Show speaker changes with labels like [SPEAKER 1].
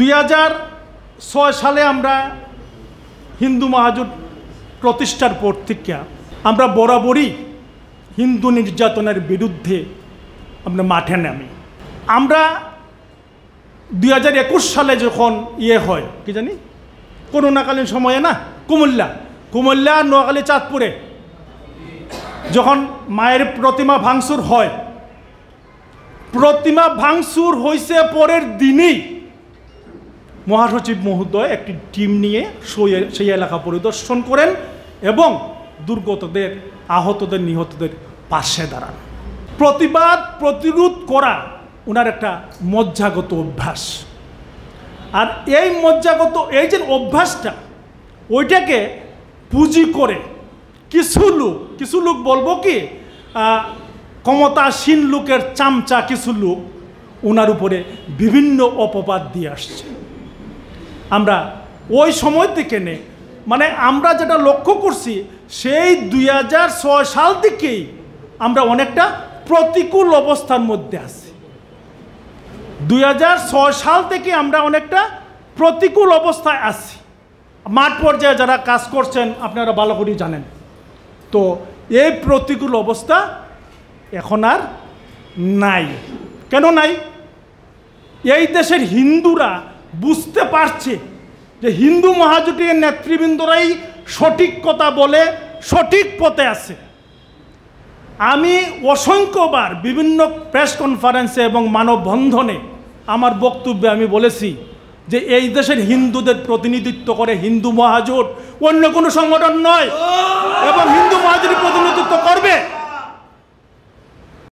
[SPEAKER 1] 2006 সালে আমরা হিন্দু মহাজোট প্রতিষ্ঠার পর থেকে আমরা বরাবরই হিন্দু নির্যাতনের বিরুদ্ধে আমরা মাঠে নামি। আমরা 2021 সালে যখন হয় কি জানি করোনাকালীন সময়ে না কুমিল্লা নোয়াখালী চাঁদপুরে যখন মায়ের প্রতিমা ভাঙচুর হয়, প্রতিমা ভাঙচুর হয়েছে পরের দিনই মহাসচিব মহোদয় একটি টিম নিয়ে সেই এলাকা পরিদর্শন করেন এবং দুর্গতদের, আহতদের, নিহতদের পাশে দাঁড়ান। প্রতিবাদ প্রতিরোধ করা ওনার একটা মজ্জাগত অভ্যাস। আর এই মজ্জাগত এই যে অভ্যাসটা, ওইটাকে পুঁজি করে কিছু লোক বলবো কি ক্ষমতাসীন লোকের চামচা কিছু লোক ওনার উপরে বিভিন্ন অপবাদ দিয়ে আসছে। আমরা ওই সময় থেকে মানে আমরা যেটা লক্ষ্য করছি সেই 2006 সাল থেকেই আমরা অনেকটা প্রতিকূল অবস্থার মধ্যে আছি। 2006 সাল থেকে আমরা অনেকটা প্রতিকূল অবস্থায় আছি। মাঠ পর্যায়ে যারা কাজ করছেন আপনারা ভালো করেই জানেন। তো এই প্রতিকূল অবস্থা এখন আর নাই। কেন নাই? এই দেশের হিন্দুরা বুঝতে পারছে যে হিন্দু মহাজোটের নেতৃবৃন্দরাই সঠিক কথা বলে সঠিক পথে আছে। আমি অসংখ্যবার বিভিন্ন প্রেস কনফারেন্সে এবং মানববন্ধনে আমার বক্তব্যে আমি বলেছি যে এই দেশের হিন্দুদের প্রতিনিধিত্ব করে হিন্দু মহাজোট, অন্য কোনো সংগঠন নয়। এবং হিন্দু মহাজোটের প্রতিনিধিত্ব করবে